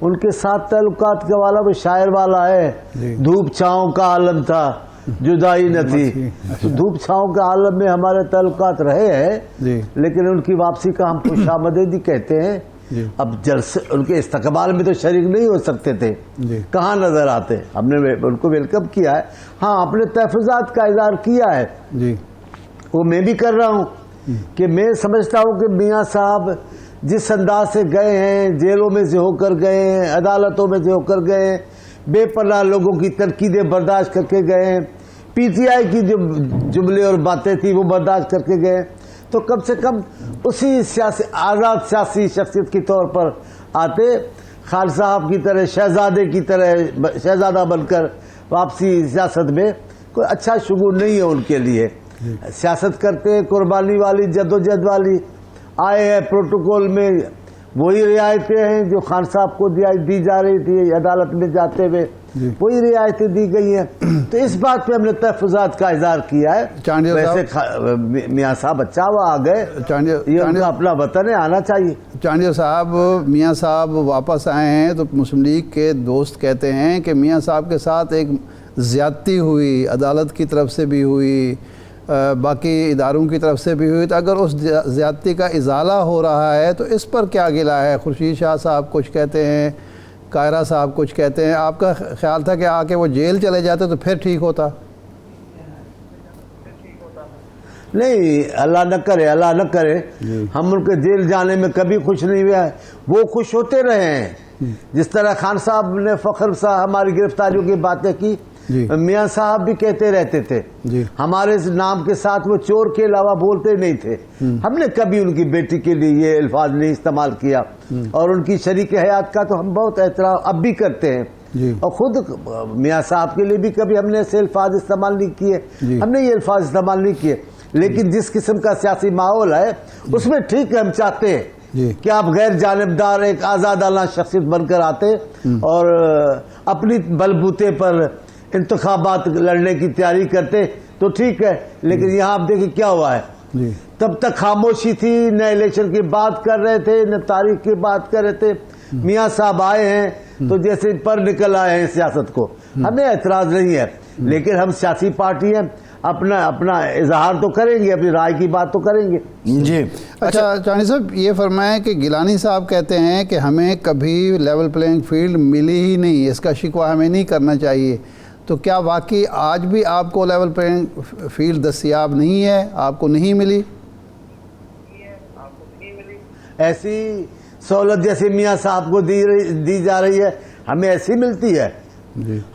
ان کے ساتھ تعلقات کا والا وہ شاعر والا ہے، دھوپ چھاؤں کا عالم تھا جدائی نہ تھی. دھوپ چھاؤں کے عالم میں ہمارے تعلقات رہے ہیں، لیکن ان کی واپسی کا ہم خوش آمدیدی کہتے ہیں. اب جلسے ان کے استقبال میں تو شریک نہیں ہو سکتے تھے، کہاں نظر آتے. ہم نے ان کو ویلکم کیا ہے، ہاں اپنے تحفظات کا اظہار کیا ہے، وہ میں بھی کر رہا ہوں کہ میں سمجھتا ہوں کہ میاں صاحب جس انداز سے گئے ہیں، جیلوں میں سے ہو کر گئے ہیں، عدالتوں میں سے ہو کر گئے ہیں، بے پناہ لوگوں کی تنقیدیں برداشت کر کے گئے ہیں، پی ٹی آئی کی جو جملے اور باتیں تھیں وہ برداشت کر کے گئے، تو کم سے کم اسی آزاد سیاسی شخصیت کے طور پر آتے خان صاحب کی طرح شہزادے کی طرح شہزادہ بن کر واپسی سیاست میں کوئی اچھا شگون نہیں ہے ان کے لیے. سیاست کرتے ہیں قربانی والی، جدوجہد والی، آئے ہیں پروٹوکول میں وہی رعایتیں ہیں جو خان صاحب کو دی جا رہی تھی عدالت میں جاتے ہوئے، وہی رعایتیں دی گئی ہیں. تو اس بات پہ ہم نے تحفظات کا اظہار کیا ہے. ویسے میاں صاحب اچھا ہوا آ گئے، یہ ان کا اپنا وطن ہے، آنا چاہیے. چانڈیو صاحب، میاں صاحب واپس آئے ہیں تو مسلم لیگ کے دوست کہتے ہیں کہ میاں صاحب کے ساتھ ایک زیادتی ہوئی، عدالت کی طرف سے بھی ہوئی، باقی اداروں کی طرف سے بھی ہوئی، تو اگر اس زیادتی کا ازالہ ہو رہا ہے تو اس پر کیا گلہ ہے؟ خورشید شاہ صاحب کچھ کہتے ہیں، قاہرہ صاحب کچھ کہتے ہیں. آپ کا خیال تھا کہ آ کے وہ جیل چلے جاتے تو پھر ٹھیک ہوتا؟ نہیں، اللہ نہ کرے، اللہ نہ کرے. ہم ان کے جیل جانے میں کبھی خوش نہیں ہوئے ہیں، وہ خوش ہوتے رہے ہیں. جس طرح خان صاحب نے فخر صاحب ہماری گرفتاریوں کی باتیں کی، میاں صاحب بھی کہتے رہتے تھے. ہمارے نام کے ساتھ وہ چور کے علاوہ بولتے نہیں تھے. ہم نے کبھی ان کی بیٹی کے لیے یہ الفاظ نہیں استعمال کیا، اور ان کی شریک حیات کا تو ہم بہت احترام اب بھی کرتے ہیں. اور خود میاں صاحب کے لیے بھی کبھی ہم نے ایسے الفاظ استعمال نہیں کیے، ہم نے یہ الفاظ استعمال نہیں کیے. لیکن جس قسم کا سیاسی ماحول ہے اس میں ٹھیک ہے، ہم چاہتے ہیں کہ آپ غیر جانبدار ایک آزادانہ شخصیت بن کر آتے اور اپنی بلبوتے پر انتخابات لڑنے کی تیاری کرتے تو ٹھیک ہے. لیکن یہاں آپ دیکھیں کیا ہوا ہے. تب تک خاموشی تھی، نہ الیکشن کی بات کر رہے تھے، نہ تاریخ کی بات کر رہے تھے. میاں صاحب آئے ہیں تو جیسے پر نکل آئے ہیں سیاست کو. ہمیں اعتراض نہیں ہے، لیکن ہم سیاسی پارٹی ہیں، اپنا اظہار تو کریں گے، اپنی رائے کی بات تو کریں گے. جی اچھا چانی صاحب، یہ فرمائیں کہ گیلانی صاحب کہتے ہیں کہ ہمیں کبھی لیول پلینگ فیلڈ ملی ہی نہیں، اس کا شکوہ ہمیں نہیں کرنا چاہیے. تو کیا واقعی آج بھی آپ کو لیول پلینگ فیلڈ دستیاب نہیں ہے؟ آپ کو نہیں ملی؟ ایسی سہولت جیسے میاں صاحب کو دی جا رہی ہے ہمیں ایسی ملتی ہے.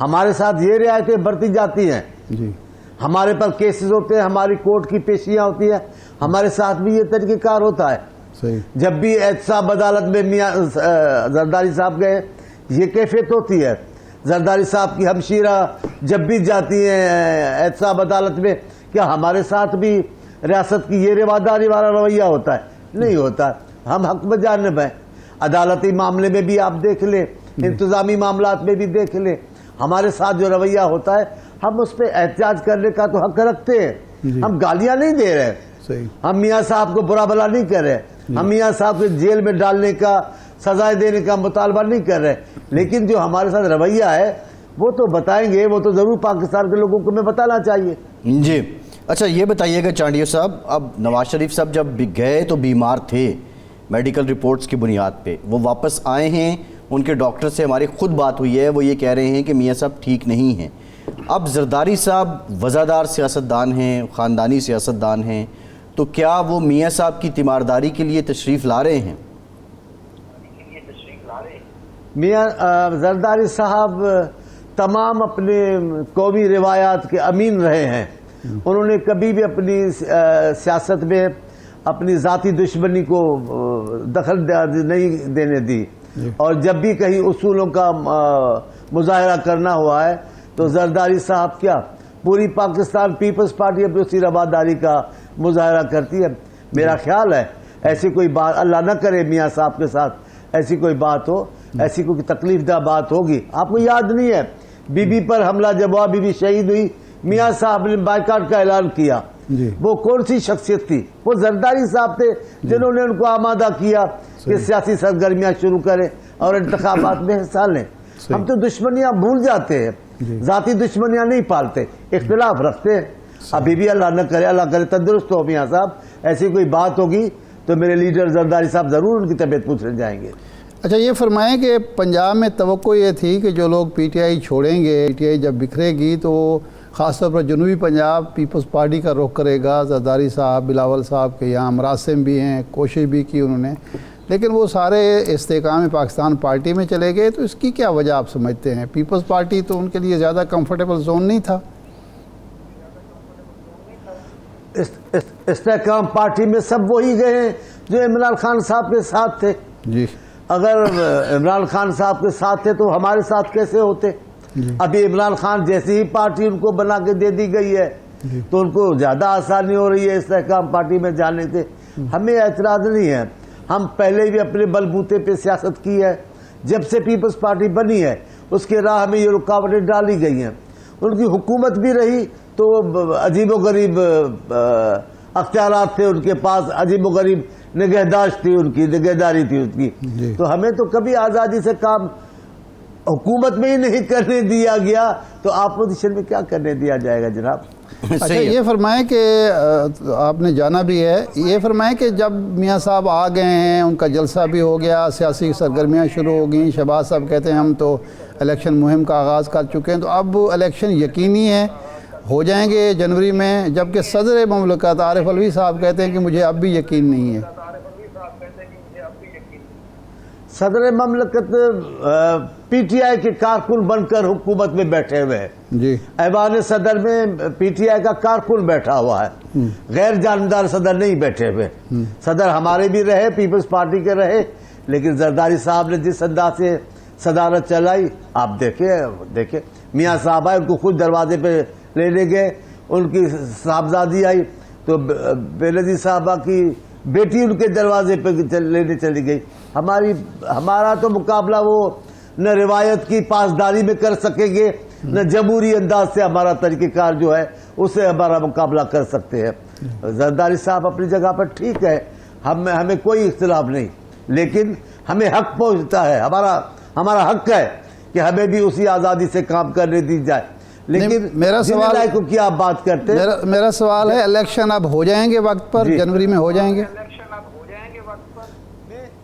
ہمارے ساتھ یہ رعایتیں برتی جاتی ہیں. ہمارے پر کیسز ہوتے ہیں، ہماری کورٹ کی پیشیاں ہوتی ہیں، ہمارے ساتھ بھی یہ طریقہ کار ہوتا ہے. جب بھی احتساب عدالت میں میاں زرداری صاحب گئے، یہ کیفیت ہوتی ہے. زرداری صاحب کی ہمشیرہ جب بھی جاتی ہیں احتساب عدالت میں، کیا ہمارے ساتھ بھی ریاست کی یہ رواداری والا رویہ ہوتا ہے؟ نہیں ہوتا. ہم حق بجانب ہیں. عدالتی معاملے میں بھی آپ دیکھ لیں، انتظامی معاملات میں بھی دیکھ لیں، ہمارے ساتھ جو رویہ ہوتا ہے ہم اس پہ احتجاج کرنے کا تو حق رکھتے ہیں. ہم گالیاں نہیں دے رہے، ہم میاں صاحب کو برا بھلا نہیں کر رہے، ہم میاں صاحب کو جیل میں ڈالنے کا، سزائیں دینے کا مطالبہ نہیں کر رہے. لیکن جو ہمارے ساتھ رویہ ہے وہ تو بتائیں گے، وہ تو ضرور پاکستان کے لوگوں کو میں بتانا چاہیے. جی اچھا، یہ بتائیے گا چانڈیو صاحب، اب نواز شریف صاحب جب گئے تو بیمار تھے میڈیکل رپورٹس کی بنیاد پہ، وہ واپس آئے ہیں، ان کے ڈاکٹر سے ہماری خود بات ہوئی ہے، وہ یہ کہہ رہے ہیں کہ میاں صاحب ٹھیک نہیں ہیں. اب زرداری صاحب وزادار سیاستدان ہیں، خاندانی سیاستدان ہیں، تو کیا وہ میاں صاحب کی تیمارداری کے لیے تشریف لا رہے ہیں؟ میاں زرداری صاحب تمام اپنے قومی روایات کے امین رہے ہیں. انہوں نے کبھی بھی اپنی سیاست میں اپنی ذاتی دشمنی کو دخل نہیں دینے دی، اور جب بھی کہیں اصولوں کا مظاہرہ کرنا ہوا ہے تو زرداری صاحب کیا پوری پاکستان پیپلز پارٹی اپنی اسی رواداری کا مظاہرہ کرتی ہے. میرا خیال ہے ایسی کوئی بات اللہ نہ کرے میاں صاحب کے ساتھ ایسی کوئی بات ہو، ایسی کوئی تکلیف دہ بات ہوگی. آپ کو یاد نہیں ہے بی بی پر حملہ جب ہوا، بی بی شہید ہوئی، میاں صاحب نے بائیکاٹ کا اعلان کیا. وہ کون سی شخصیت تھی؟ وہ زرداری صاحب تھے جنہوں نے ان کو آمادہ کیا کہ سیاسی سرگرمیاں شروع کریں اور انتخابات میں حصہ لیں. ہم تو دشمنیاں بھول جاتے ہیں, ذاتی دشمنیاں نہیں پالتے, اختلاف رکھتے ہیں. ابھی بھی اللہ نہ کرے تندرست ہو میاں صاحب, ایسی کوئی بات ہوگی تو میرے لیڈر زرداری صاحب ضرور ان کی طبیعت پوچھنے جائیں گے. اچھا یہ فرمائیں کہ پنجاب میں توقع یہ تھی کہ جو لوگ پی ٹی آئی چھوڑیں گے, پی ٹی آئی جب بکھرے گی تو خاص طور پر جنوبی پنجاب پیپلز پارٹی کا رخ کرے گا. زرداری صاحب, بلاول صاحب کے یہاں مراسم بھی ہیں, کوشش بھی کی انہوں نے, لیکن وہ سارے استحکام پاکستان پارٹی میں چلے گئے. تو اس کی کیا وجہ آپ سمجھتے ہیں؟ پیپلز پارٹی تو ان کے لیے زیادہ کمفرٹیبل زون نہیں تھا. استحکام پارٹی میں سب وہی گئے ہیں جو عمران خان صاحب کے ساتھ تھے. جی اگر عمران خان صاحب کے ساتھ تھے تو ہمارے ساتھ کیسے ہوتے؟ ابھی عمران خان جیسی ہی پارٹی ان کو بنا کے دے دی گئی ہے تو ان کو زیادہ آسانی ہو رہی ہے استحکام پارٹی میں جانے سے. ہمیں اعتراض نہیں ہے, ہم پہلے بھی اپنے بل بوتے پہ سیاست کی ہے. جب سے پیپلز پارٹی بنی ہے اس کے راہ میں یہ رکاوٹیں ڈالی گئی ہیں. ان کی حکومت بھی رہی تو عجیب و غریب اختیارات تھے ان کے پاس, عجیب و غریب نگہداشت تھی ان کی, نگہداری تھی اس کی. تو ہمیں تو کبھی آزادی سے کام حکومت میں ہی نہیں کرنے دیا گیا تو اپوزیشن میں کیا کرنے دیا جائے گا جناب. اچھا یہ فرمائیں کہ آپ نے جانا بھی ہے, یہ فرمائیں کہ جب میاں صاحب آ گئے ہیں, ان کا جلسہ بھی ہو گیا, سیاسی سرگرمیاں شروع ہو گئیں, شہباز صاحب کہتے ہیں ہم تو الیکشن مہم کا آغاز کر چکے ہیں, تو اب الیکشن یقینی ہے ہو جائیں گے جنوری میں, جبکہ صدر مملکت عارف علوی صاحب کہتے ہیں کہ مجھے اب بھی یقین نہیں ہے. صدر مملکت پی ٹی آئی کے کارکن بن کر حکومت میں بیٹھے ہوئے ہیں. جی ایوان صدر میں پی ٹی آئی کا کارکن بیٹھا ہوا ہے, غیر جانبدار صدر نہیں بیٹھے ہوئے. صدر ہمارے بھی رہے, پیپلز پارٹی کے رہے, لیکن زرداری صاحب نے جس انداز سے صدارت چلائی آپ دیکھیں میاں صاحب آئے, ان کو خود دروازے پہ لینے گئے, ان کی صاحبزادی آئی تو بےنظیر صاحبہ کی بیٹی ان کے دروازے پہ لینے چلی گئی. ہمارا تو مقابلہ وہ نہ روایت کی پاسداری میں کر سکیں گے, نہ جمہوری انداز سے ہمارا طریقہ کار جو ہے اسے ہمارا مقابلہ کر سکتے ہیں. زرداری صاحب اپنی جگہ پر ٹھیک ہے, ہمیں کوئی اختلاف نہیں, لیکن ہمیں حق پہنچتا ہے, ہمارا حق ہے کہ ہمیں بھی اسی آزادی سے کام کرنے دی جائے. لیکن میرا سوال کو کیا آپ بات کرتے ہیں, میرا سوال ہے الیکشن اب ہو جائیں گے وقت پر, جنوری میں ہو جائیں گے؟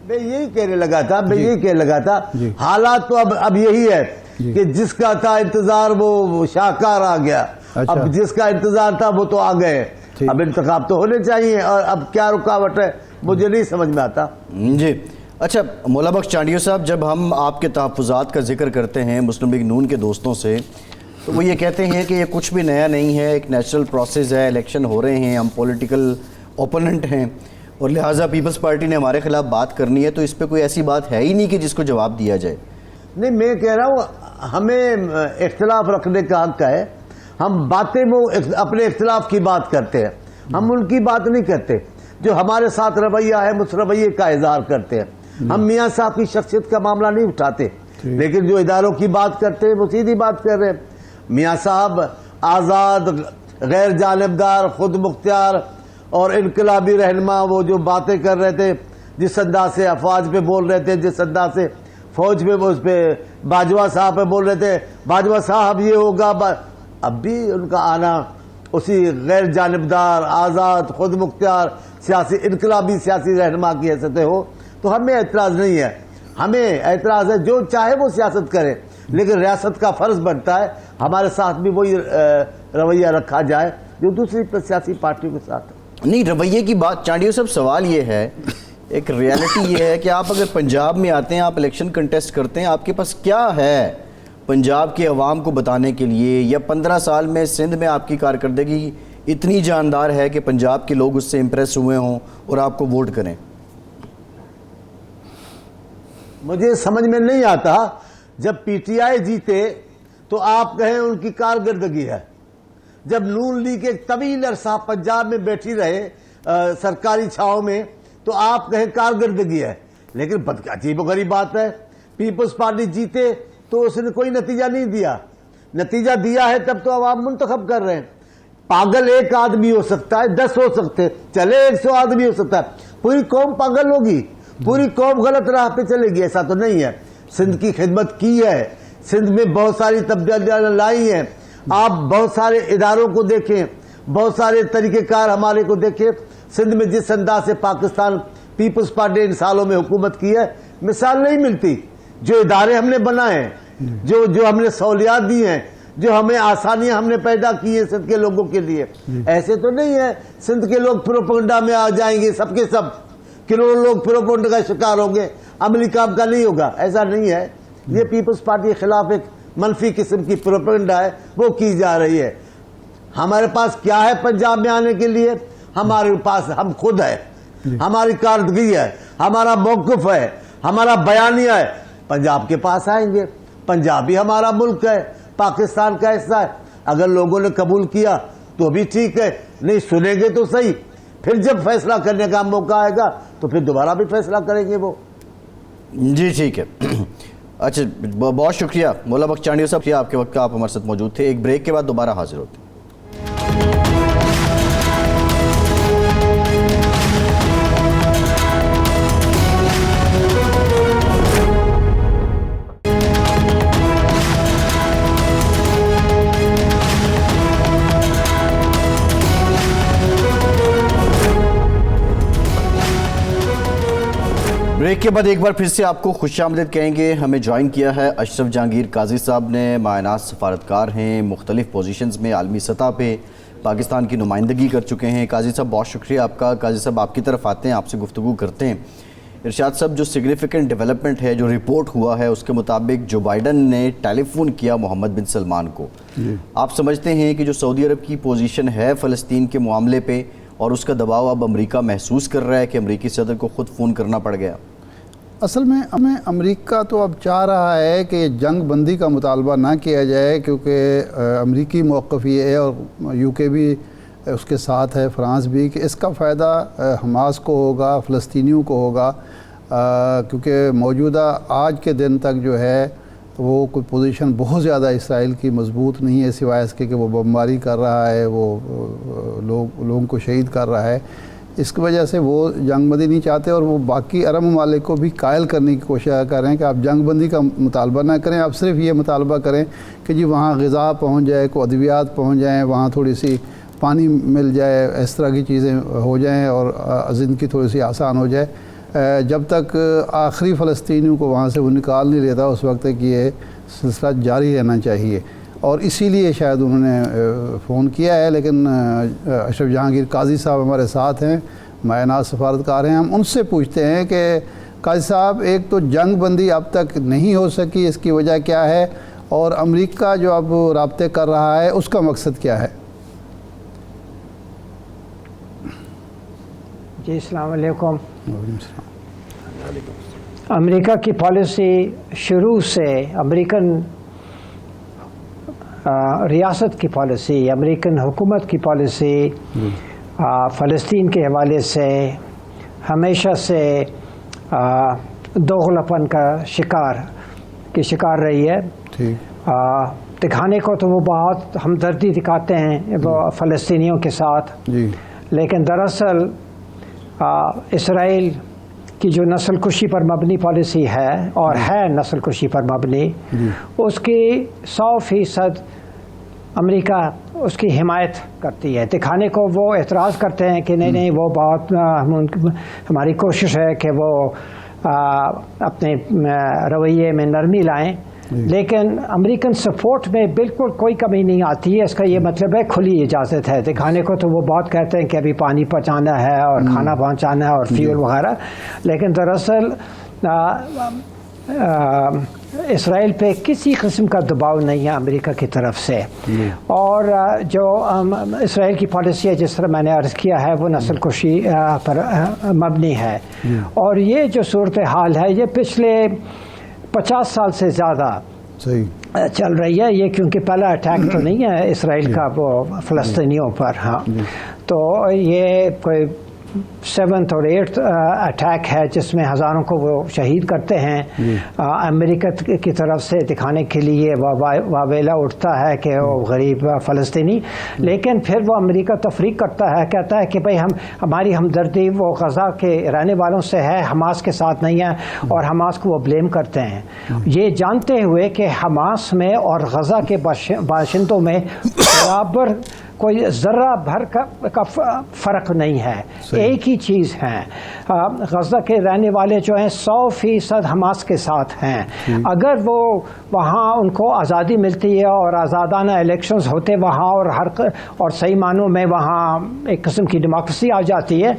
میں یہی کہنے لگا تھا, حالات تو اب یہی ہے کہ جس کا تھا انتظار وہ شاہکار آ گیا. اب جس کا انتظار تھا وہ تو آ گئے, اب انتخاب تو ہونے چاہیے, اور اب کیا رکاوٹ ہے مجھے نہیں سمجھ میں آتا. جی اچھا مولا بخش چانڈیو صاحب, جب ہم آپ کے تحفظات کا ذکر کرتے ہیں مسلم لیگ نون کے دوستوں سے تو وہ یہ کہتے ہیں کہ یہ کچھ بھی نیا نہیں ہے, ایک نیچرل پروسیس ہے, الیکشن ہو رہے ہیں, ہم پولیٹیکل اوپوننٹ ہیں اور لہٰذا پیپلز پارٹی نے ہمارے خلاف بات کرنی ہے, تو اس پہ کوئی ایسی بات ہے ہی نہیں کہ جس کو جواب دیا جائے. نہیں, میں کہہ رہا ہوں ہمیں اختلاف رکھنے کا حق ہے. ہم باتیں وہ اپنے اختلاف کی بات کرتے ہیں, ہم ان کی بات نہیں کرتے. جو ہمارے ساتھ رویہ ہے اس رویے کا اظہار کرتے ہیں. ہم میاں صاحب کی شخصیت کا معاملہ نہیں اٹھاتے, لیکن جو اداروں کی بات کرتے ہیں وہ سیدھی بات کر رہے ہیں. میاں صاحب آزاد, غیر جانبدار, خود مختار اور انقلابی رہنما, وہ جو باتیں کر رہے تھے, جس انداز سے افواج پہ بول رہے تھے, جس انداز سے فوج پہ اس پہ باجوہ صاحب پہ بول رہے تھے, باجوہ صاحب یہ ہوگا, اب بھی ان کا آنا اسی غیر جانبدار, آزاد, خود مختار, انقلابی سیاسی رہنما کی حیثیت ہو تو ہمیں اعتراض نہیں ہے. ہمیں اعتراض ہے جو چاہے وہ سیاست کرے, لیکن ریاست کا فرض بنتا ہے ہمارے ساتھ بھی وہی رویہ رکھا جائے جو دوسری سیاسی پارٹیوں کے ساتھ. نہیں, رویے کی بات چانڈیو صاحب, سوال یہ ہے, ایک ریالٹی یہ ہے کہ آپ اگر پنجاب میں آتے ہیں, آپ الیکشن کنٹیسٹ کرتے ہیں, آپ کے پاس کیا ہے پنجاب کے عوام کو بتانے کے لیے, یا 15 سال میں سندھ میں آپ کی کارکردگی اتنی جاندار ہے کہ پنجاب کے لوگ اس سے امپریس ہوئے ہوں اور آپ کو ووٹ کریں؟ مجھے سمجھ میں نہیں آتا, جب پی ٹی آئی جیتے تو آپ کہیں ان کی کارکردگی ہے, جب نون لیگ ایک طویل عرصہ پنجاب میں بیٹھی رہے سرکاری چھاؤں میں تو آپ کہیں کارکردگی ہے. لیکن عجیب و غریب بات ہے, پیپلز پارٹی جیتے تو اس نے کوئی نتیجہ نہیں دیا, نتیجہ دیا ہے تب تو عوام منتخب کر رہے ہیں. پاگل ایک آدمی ہو سکتا ہے, 10 ہو سکتے, چلے 100 آدمی ہو سکتا ہے, پوری قوم پاگل ہوگی, پوری قوم غلط راہ پہ چلے گی، ایسا تو نہیں ہے. سندھ کی خدمت کی ہے، سندھ میں بہت ساری تبدیلیاں لائی ہیں. آپ بہت سارے اداروں کو دیکھیں، بہت سارے طریقہ کار ہمارے کو دیکھیں. سندھ میں جس انداز سے پاکستان پیپلز پارٹی ان سالوں میں حکومت کی ہے، مثال نہیں ملتی. جو ادارے ہم نے بنائے ہیں، جو ہم نے سہولیات دی ہیں، جو ہمیں آسانیاں ہم نے پیدا کی ہیں سندھ کے لوگوں کے لیے، ایسے تو نہیں ہے سندھ کے لوگ پروپیگنڈا میں آ جائیں گے، سب کے سب کروڑوں لوگ پروپیگنڈا کا شکار ہوں گے، عملی کام کا نہیں ہوگا. ایسا نہیں ہے. یہ پیپلز پارٹی کے خلاف ایک منفی قسم کی پروپیگنڈا ہے، وہ کی جا رہی ہے. ہمارے پاس کیا ہے پنجاب میں آنے کے لیے؟ ہمارے پاس ہم خود ہے، ہماری کارکردگی ہے، ہمارا موقف ہے، ہمارا بیانیہ ہے. پنجاب کے پاس آئیں گے. پنجاب بھی ہمارا ملک ہے، پاکستان کا حصہ ہے. اگر لوگوں نے قبول کیا تو بھی ٹھیک ہے، نہیں سنیں گے تو صحیح. پھر جب فیصلہ کرنے کا موقع آئے گا تو پھر دوبارہ بھی فیصلہ کریں گے وہ. جی ٹھیک ہے. اچھا بہت شکریہ مولا بخش چانڈیو صاحب، آپ کے وقت کا آپ ہمارے ساتھ موجود تھے. ایک بریک کے بعد دوبارہ حاضر ہوتے ہیں. بریک کے بعد ایک بار پھر سے آپ کو خوش آمدید کہیں گے. ہمیں جوائن کیا ہے اشرف جہانگیر قاضی صاحب نے. مایناز سفارتکار ہیں، مختلف پوزیشنز میں عالمی سطح پہ پاکستان کی نمائندگی کر چکے ہیں. قاضی صاحب بہت شکریہ آپ کا. قاضی صاحب آپ کی طرف آتے ہیں، آپ سے گفتگو کرتے ہیں. ارشاد صاحب، جو سگنیفیکنٹ ڈیولپمنٹ ہے، جو رپورٹ ہوا ہے، اس کے مطابق جو بائیڈن نے ٹیلی فون کیا محمد بن سلمان کو، آپ سمجھتے ہیں کہ جو سعودی عرب کی پوزیشن ہے فلسطین کے معاملے پہ اور اس کا دباؤ اب امریکہ محسوس کر رہا ہے کہ امریکی صدر کو خود فون کرنا پڑ گیا؟ اصل میں امریکہ تو اب چاہ رہا ہے کہ جنگ بندی کا مطالبہ نہ کیا جائے، کیونکہ امریکی موقف یہ ہے اور یو کے بھی اس کے ساتھ ہے، فرانس بھی، کہ اس کا فائدہ حماس کو ہوگا، فلسطینیوں کو ہوگا. کیونکہ موجودہ آج کے دن تک جو ہے وہ کوئی پوزیشن بہت زیادہ اسرائیل کی مضبوط نہیں ہے، سوائے اس کے کہ وہ بمباری کر رہا ہے، وہ لوگوں کو شہید کر رہا ہے. اس کی وجہ سے وہ جنگ بندی نہیں چاہتے اور وہ باقی عرب ممالک کو بھی قائل کرنے کی کوشش کر رہے ہیں کہ آپ جنگ بندی کا مطالبہ نہ کریں، آپ صرف یہ مطالبہ کریں کہ جی وہاں غذا پہنچ جائے، کوئی ادویات پہنچ جائیں، وہاں تھوڑی سی پانی مل جائے، اس طرح کی چیزیں ہو جائیں اور زندگی تھوڑی سی آسان ہو جائے. جب تک آخری فلسطینیوں کو وہاں سے وہ نکال نہیں لیتا اس وقت تک یہ سلسلہ جاری رہنا چاہیے، اور اسی لیے شاید انہوں نے فون کیا ہے. لیکن اشرف جہانگیر قاضی صاحب ہمارے ساتھ ہیں، مایناز سفارتکار ہیں. ہم ان سے پوچھتے ہیں کہ قاضی صاحب، ایک تو جنگ بندی اب تک نہیں ہو سکی، اس کی وجہ کیا ہے، اور امریکہ جو اب رابطے کر رہا ہے اس کا مقصد کیا ہے؟ جی السلام علیکم. امریکہ کی پالیسی شروع سے، امریکن ریاست کی پالیسی، امریکن حکومت کی پالیسی فلسطین کے حوالے سے ہمیشہ سے دوغلاپن کا شکار رہی ہے. دکھانے کو تو وہ بہت ہمدردی دکھاتے ہیں وہ فلسطینیوں کے ساتھ، لیکن دراصل اسرائیل کی جو نسل کشی پر مبنی پالیسی ہے، اور ہے نسل کشی پر مبنی، اس کی 100% امریکہ اس کی حمایت کرتی ہے. دکھانے کو وہ اعتراض کرتے ہیں کہ نہیں وہ بہت ہماری کوشش ہے کہ وہ اپنے رویے میں نرمی لائیں، لیکن امریکن سپورٹ میں بالکل کوئی کمی نہیں آتی ہے. اس کا یہ مطلب ہے کھلی اجازت ہے. دکھانے کو تو وہ بہت کہتے ہیں کہ ابھی پانی پہنچانا ہے اور کھانا پہنچانا ہے اور فیول وغیرہ، لیکن دراصل اسرائیل پہ کسی قسم کا دباؤ نہیں ہے امریکہ کی طرف سے. اور جو اسرائیل کی پالیسی ہے، جس طرح میں نے عرض کیا ہے، وہ نسل کشی پر مبنی ہے. اور یہ جو صورتحال ہے یہ پچھلے 50 سال سے زیادہ چل رہی ہے. یہ کیونکہ پہلا اٹیک تو نہیں ہے اسرائیل کا وہ فلسطینیوں پر. ہاں، تو یہ کوئی 7th اور 8th اٹیک ہے جس میں ہزاروں کو وہ شہید کرتے ہیں. امریکہ کی طرف سے دکھانے کے لیے واویلا اٹھتا ہے کہ وہ غریب فلسطینی، لیکن پھر وہ امریکہ تفریق کرتا ہے، کہتا ہے کہ بھئی ہماری ہمدردی وہ غزہ کے رہنے والوں سے ہے، حماس کے ساتھ نہیں ہے، اور حماس کو وہ بلیم کرتے ہیں، یہ جانتے ہوئے کہ حماس میں اور غزہ کے باشندوں میں برابر کوئی ذرہ بھر کا فرق نہیں ہے، ایک ہی چیز ہے. غزہ کے رہنے والے جو ہیں 100% حماس کے ساتھ ہیں. اگر وہ وہاں ان کو آزادی ملتی ہے اور آزادانہ الیکشنز ہوتے وہاں اور صحیح معنوں میں وہاں ایک قسم کی ڈیموکریسی آ جاتی ہے،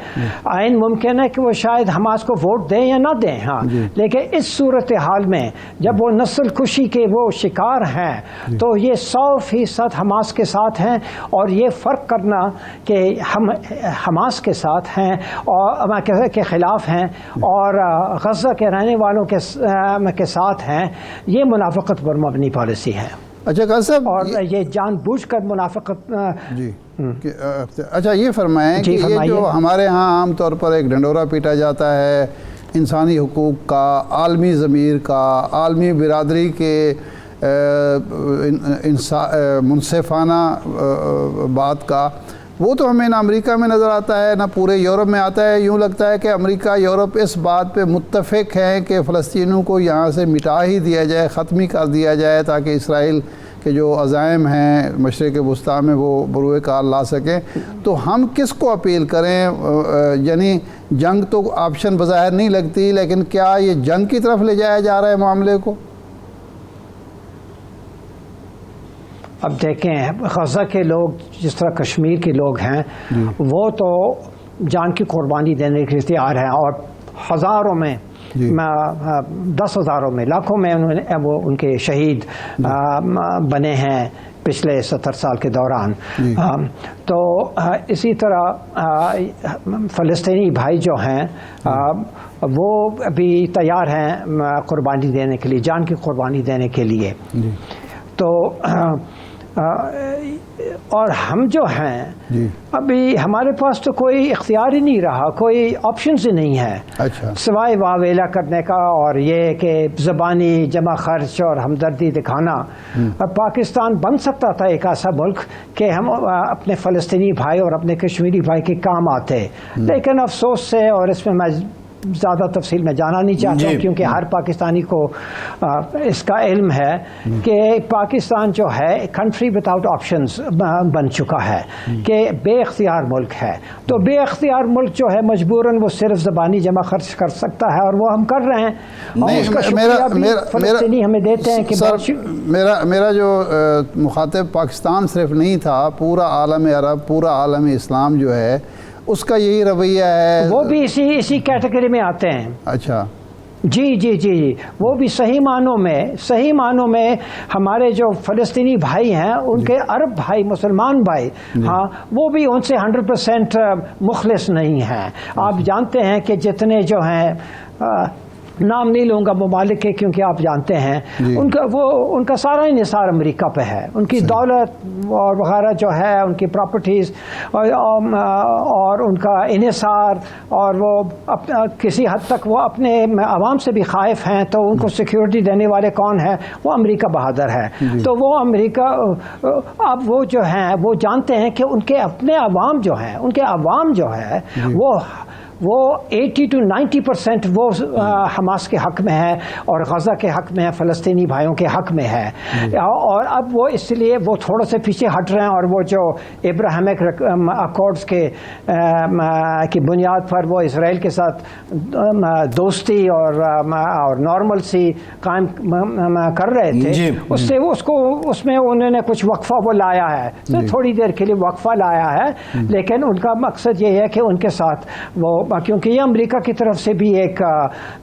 عین ممکن ہے کہ وہ شاید حماس کو ووٹ دیں یا نہ دیں. ہاں لیکن اس صورتحال میں جب وہ نسل کشی کے وہ شکار ہیں تو یہ 100% حماس کے ساتھ ہیں. اور یہ فرق کرنا کہ ہم حماس کے ساتھ ہیں اور کے خلاف ہیں اور غزہ کے رہنے والوں کے ساتھ ہیں، یہ منافقت پر مبنی پالیسی ہے. اچھا قاضی صاحب، اور یہ جان بوجھ کر منافقت. جی اچھا یہ فرمائیں کہ یہ جو ہمارے ہاں عام طور پر ایک ڈنڈورا پیٹا جاتا ہے انسانی حقوق کا، عالمی ضمیر کا، عالمی برادری کے منصفانہ بات کا، وہ تو ہمیں نہ امریکہ میں نظر آتا ہے نہ پورے یورپ میں آتا ہے. یوں لگتا ہے کہ امریکہ یورپ اس بات پہ متفق ہیں کہ فلسطینیوں کو یہاں سے مٹا ہی دیا جائے، ختم ہی کر دیا جائے تاکہ اسرائیل کے جو عزائم ہیں مشرق وسطیٰ میں وہ بروئے کار لا سکیں. تو ہم کس کو اپیل کریں؟ یعنی جنگ تو آپشن بظاہر نہیں لگتی، لیکن کیا یہ جنگ کی طرف لے جایا جا رہا ہے معاملے کو؟ اب دیکھیں، غزہ کے لوگ جس طرح کشمیر کے لوگ ہیں وہ تو جان کی قربانی دینے کے لیے تیار ہیں، اور ہزاروں میں 10,000 میں لاکھوں میں وہ ان کے شہید بنے ہیں پچھلے 70 سال کے دوران. تو اسی طرح فلسطینی بھائی جو ہیں وہ بھی تیار ہیں قربانی دینے کے لیے، جان کی قربانی دینے کے لیے. تو اور ہم جو ہیں ابھی ہمارے پاس تو کوئی اختیار ہی نہیں رہا، کوئی آپشنز ہی نہیں ہے سوائے واویلا کرنے کا اور یہ کہ زبانی جمع خرچ اور ہمدردی دکھانا. پاکستان بن سکتا تھا ایک ایسا ملک کہ ہم اپنے فلسطینی بھائی اور اپنے کشمیری بھائی کے کام آتے، لیکن افسوس سے، اور اس میں میں زیادہ تفصیل میں جانا نہیں چاہتا کیونکہ ہر پاکستانی کو اس کا علم ہے کہ پاکستان جو ہے کنٹری وداؤٹ آپشنز بن چکا ہے، کہ بے اختیار ملک ہے. تو بے اختیار ملک جو ہے مجبوراً وہ صرف زبانی جمع خرچ کر سکتا ہے، اور وہ ہم کر رہے ہیں، اور اس کا شکریہ بھی فلسطینی ہمیں دیتے ہیں. کہ میرا جو مخاطب پاکستان صرف نہیں تھا، پورا عالم عرب، پورا عالم اسلام جو ہے اس کا یہی رویہ ہے، وہ بھی اسی کیٹیگری میں آتے ہیں. اچھا جی وہ بھی صحیح معنوں میں ہمارے جو فلسطینی بھائی ہیں ان کے عرب بھائی، مسلمان بھائی، ہاں وہ بھی ان سے 100% مخلص نہیں ہیں. آپ جانتے ہیں کہ جتنے جو ہیں، نام نہیں لوں گا ممالک کے کیونکہ آپ جانتے ہیں، ان کا سارا انحصار امریکہ پہ ہے. ان کی دولت اور وغیرہ جو ہے، ان کی پراپرٹیز اور ان کا انحصار، اور وہ کسی حد تک وہ اپنے عوام سے بھی خائف ہیں. تو ان کو سیکیورٹی دینے والے کون ہیں؟ وہ امریکہ بہادر ہے. تو وہ امریکہ اب وہ جو ہیں وہ جانتے ہیں کہ ان کے اپنے عوام جو ہے وہ 80 to 90% وہ حماس کے حق میں ہے اور غزہ کے حق میں ہے، فلسطینی بھائیوں کے حق میں ہے. اور اب وہ اس لیے وہ تھوڑا سے پیچھے ہٹ رہے ہیں، اور وہ جو ابراہیمک اکارڈز کی بنیاد پر وہ اسرائیل کے ساتھ دوستی اور نارمل سی قائم کر رہے تھے، اس میں انہوں نے کچھ وقفہ وہ لایا ہے، تھوڑی دیر کے لیے وقفہ لایا ہے. لیکن ان کا مقصد یہ ہے کہ ان کے ساتھ وہ، کیونکہ یہ امریکہ کی طرف سے بھی ایک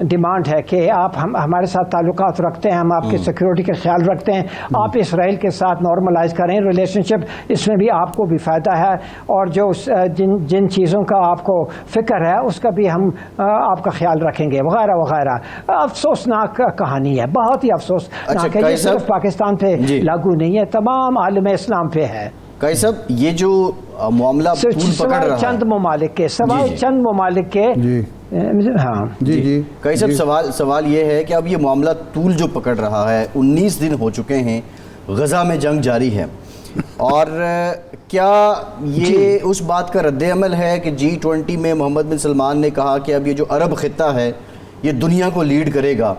ڈیمانڈ ہے کہ آپ ہمارے ساتھ تعلقات رکھتے ہیں، ہم آپ کی سیکیورٹی کا خیال رکھتے ہیں، آپ اسرائیل کے ساتھ نارملائز کریں ریلیشن شپ، اس میں بھی آپ کو بھی فائدہ ہے، اور جو جن چیزوں کا آپ کو فکر ہے اس کا بھی ہم آپ کا خیال رکھیں گے، وغیرہ وغیرہ. افسوسناک کہانی ہے، بہت ہی افسوسناک ہے. یہ صرف پاکستان پہ لاگو نہیں ہے، تمام عالم اسلام پہ ہے. قاری صاحب یہ جو معاملہ طول پکڑ رہا ہے چند ممالک کے سوائے چند ممالک کے جی ہاں جی قاری صاحب سوال یہ ہے کہ اب یہ معاملہ طول جو پکڑ رہا ہے 19 دن ہو چکے ہیں غزہ میں جنگ جاری ہے اور کیا یہ اس بات کا رد عمل ہے کہ G20 میں محمد بن سلمان نے کہا کہ اب یہ جو عرب خطہ ہے یہ دنیا کو لیڈ کرے گا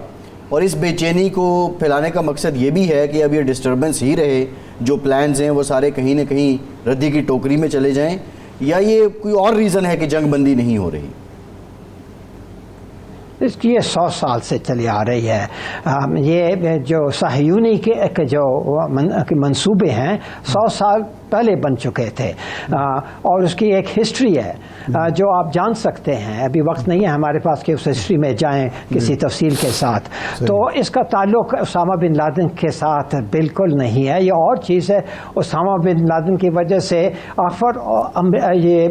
اور اس بے چینی کو پھیلانے کا مقصد یہ بھی ہے کہ اب یہ ڈسٹربنس ہی رہے, جو پلانز ہیں وہ سارے کہیں نہ کہیں ردی کی ٹوکری میں چلے جائیں, یا یہ کوئی اور ریزن ہے کہ جنگ بندی نہیں ہو رہی؟ اس کی یہ 100 سال سے چلی آ رہی ہے. یہ جو صہیونی کے جو منصوبے ہیں 100 سال پہلے بن چکے تھے اور اس کی ایک ہسٹری ہے جو آپ جان سکتے ہیں. ابھی وقت نہیں ہے ہمارے پاس کہ اس ہسٹری میں جائیں کسی تفصیل کے ساتھ. تو اس کا تعلق اسامہ بن لادن کے ساتھ بالکل نہیں ہے, یہ اور چیز ہے. اسامہ بن لادن کی وجہ سے آخر یہ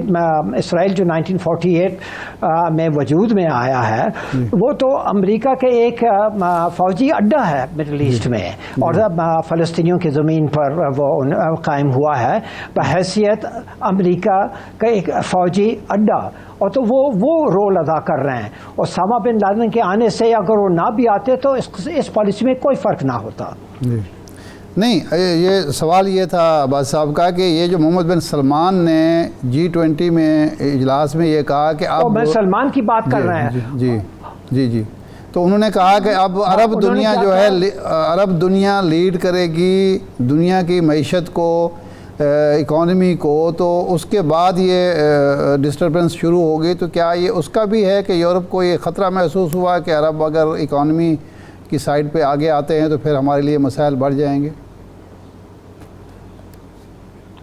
اسرائیل جو 1948 میں وجود میں آیا ہے وہ تو امریکہ کے ایک فوجی اڈہ ہے مڈل ایسٹ میں, اور فلسطینیوں کی زمین پر وہ قائم ہوا ہے بحیثیت امریکہ کا ایک فوجی اڈہ. اور تو وہ رول ادا کر رہے ہیں. اسامہ بن لادن کے آنے سے اگر وہ نہ بھی آتے تو اس پالیسی میں کوئی فرق نہ ہوتا. نہیں, یہ سوال یہ تھا عباس صاحب کا کہ یہ جو محمد بن سلمان نے G20 میں اجلاس میں یہ کہا کہ اب میں سلمان کی بات کر رہے ہیں. جی جی جی تو انہوں نے کہا کہ اب عرب دنیا جو ہے عرب دنیا لیڈ کرے گی دنیا کی معیشت کو, اکانومی کو, تو اس کے بعد یہ ڈسٹربنس شروع ہوگی. تو کیا یہ اس کا بھی ہے کہ یورپ کو یہ خطرہ محسوس ہوا کہ عرب اگر اکانومی کی سائڈ پہ آگے آتے ہیں تو پھر ہمارے لیے مسائل بڑھ جائیں گے؟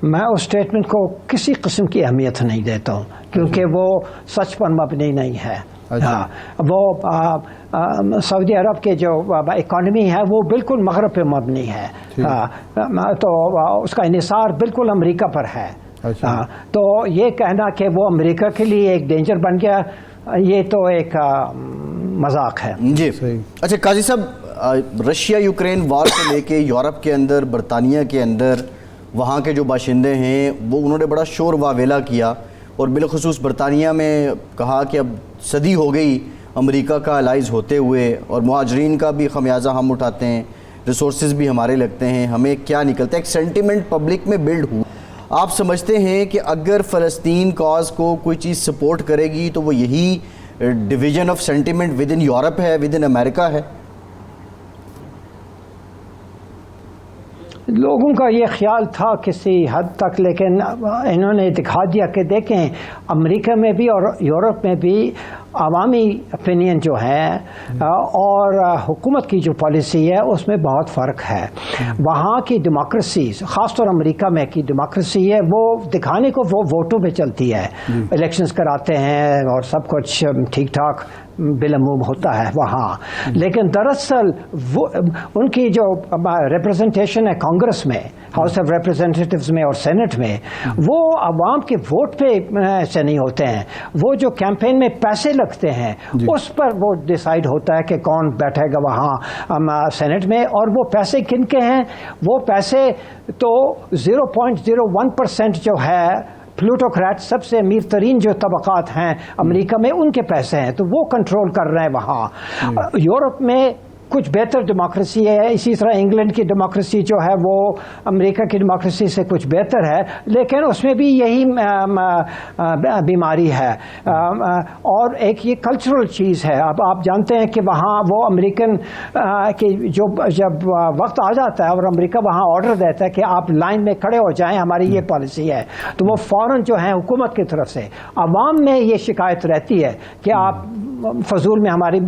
میں اس سٹیٹمنٹ کو کسی قسم کی اہمیت نہیں دیتا ہوں کیونکہ وہ سچ پر مبنی نہیں ہے. وہ سعودی عرب کے جو اکانومی ہے وہ بالکل مغرب پہ مبنی ہے, تو اس کا انحصار بالکل امریکہ پر ہے. تو یہ کہنا کہ وہ امریکہ کے لیے ایک ڈینجر بن گیا یہ تو ایک مذاق ہے. جی اچھا قاضی صاحب, رشیا یوکرین وار کو لے کے یورپ کے اندر, برطانیہ کے اندر وہاں کے جو باشندے ہیں وہ انہوں نے بڑا شور واویلا کیا اور بالخصوص برطانیہ میں کہا کہ اب صدی ہو گئی امریکہ کا الائز ہوتے ہوئے اور مہاجرین کا بھی خمیازہ ہم اٹھاتے ہیں, ریسورسز بھی ہمارے لگتے ہیں, ہمیں کیا نکلتا ہے. ایک سینٹیمنٹ پبلک میں بلڈ ہوا. آپ سمجھتے ہیں کہ اگر فلسطین کاز کو کوئی چیز سپورٹ کرے گی تو وہ یہی division of sentiment with in Europe ہے, ود ان امریکہ ہے؟ لوگوں کا یہ خیال تھا کسی حد تک, لیکن انہوں نے دکھا دیا کہ دیکھیں امریکہ میں بھی اور یورپ میں بھی عوامی اپینین جو ہے اور حکومت کی جو پالیسی ہے اس میں بہت فرق ہے. وہاں کی ڈیموکریسی, خاص طور امریکہ میں کی ڈیموکریسی ہے, وہ دکھانے کو وہ ووٹوں پہ چلتی ہے. الیکشنز کراتے ہیں اور سب کچھ ٹھیک ٹھاک بالعموم ہوتا ہے وہاں, لیکن دراصل وہ ان کی جو ریپرزنٹیشن ہے کانگریس میں, ہاؤس آف ریپرزنٹیٹیوز میں اور سینٹ میں, وہ عوام کے ووٹ پہ سے نہیں ہوتے ہیں. وہ جو کیمپین میں پیسے لگتے ہیں اس پر وہ ڈیسائیڈ ہوتا ہے کہ کون بیٹھے گا وہاں سینٹ میں. اور وہ پیسے کن کے ہیں؟ وہ پیسے تو 0.01% جو ہے پلوٹوکریٹ, سب سے امیر ترین جو طبقات ہیں امریکہ میں, ان کے پیسے ہیں, تو وہ کنٹرول کر رہے ہیں وہاں. یورپ میں کچھ بہتر ڈیموکریسی ہے, اسی طرح انگلینڈ کی ڈیموکریسی جو ہے وہ امریکہ کی ڈیموکریسی سے کچھ بہتر ہے, لیکن اس میں بھی یہی بیماری ہے. اور ایک یہ کلچرل چیز ہے. اب آپ جانتے ہیں کہ وہاں وہ امریکن کی جب وقت آ جاتا ہے اور امریکہ وہاں آرڈر دیتا ہے کہ آپ لائن میں کھڑے ہو جائیں, ہماری یہ پالیسی ہے, تو وہ فوراً جو ہے حکومت کی طرف سے عوام میں یہ شکایت رہتی ہے کہ آپ فضول میں ہماری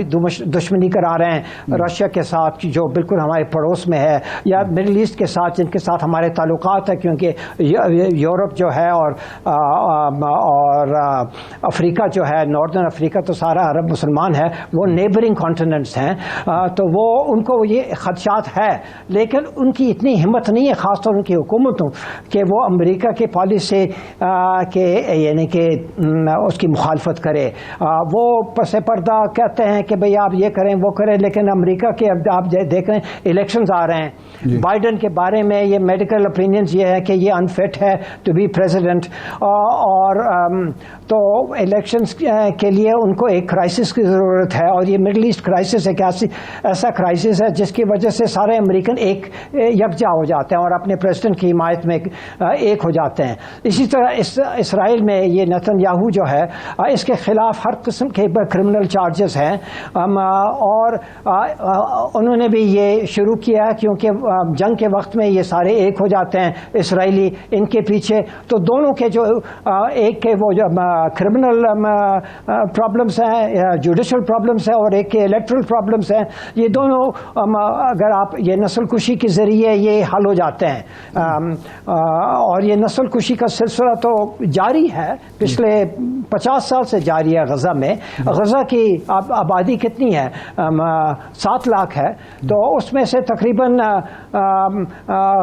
دشمنی کرا رہے ہیں رشیا کے ساتھ جو بالکل ہمارے پڑوس میں ہے, یا مڈل ایسٹ کے ساتھ جن کے ساتھ ہمارے تعلقات ہیں, کیونکہ یورپ جو ہے اور افریقہ جو ہے, ناردرن افریقہ تو سارا عرب مسلمان ہے, وہ نیبرنگ کانٹیننٹس ہیں, تو وہ ان کو یہ خدشات ہے, لیکن ان کی اتنی ہمت نہیں ہے خاص طور ان کی حکومتوں کہ وہ امریکہ کے پالیسی کے یعنی کہ اس کی مخالفت کرے. وہ پس پردہ کہتے ہیں کہ بھئی آپ یہ کریں وہ کریں، لیکن امریکہ کے اب آپ دیکھ رہے ہیں الیکشنز آ رہے ہیں، بائیڈن کے بارے میں یہ میڈیکل اپینینز یہ ہے کہ یہ انفٹ ہے ٹو بی پریزیڈنٹ، اور تو الیکشنز کے لیے ان کو ایک کرائسس کی ضرورت ہے، اور یہ مڈل ایسٹ کرائسس ایک ایسا کرائسس ہے جس کی وجہ سے سارے امریکن ایک یکجا ہو جاتے ہیں اور اپنے پریزیڈنٹ کی حمایت میں ایک ہو جاتے ہیں۔ اسی طرح اسرائیل میں یہ نتن یاہو جو ہے اس کے خلاف ہر قسم کے کرمنل چارجز ہیں، اور انہوں نے بھی یہ شروع کیا کیونکہ جنگ کے وقت میں یہ سارے ایک ہو جاتے ہیں اسرائیلی ان کے پیچھے، تو دونوں کے جو ایک کے وہ جو کرمنل پرابلمس ہیں، جوڈیشل پرابلمس ہیں، اور ایک کے الیکٹرل پرابلمس ہیں، یہ دونوں اگر آپ یہ نسل کشی کے ذریعے یہ حل ہو جاتے ہیں، اور یہ نسل کشی کا سلسلہ تو جاری ہے، پچھلے 50 سال سے جاری ہے غزہ میں۔ غزہ کی آبادی کتنی ہے؟ 7 لاکھ ہے، تو اس میں سے تقریباً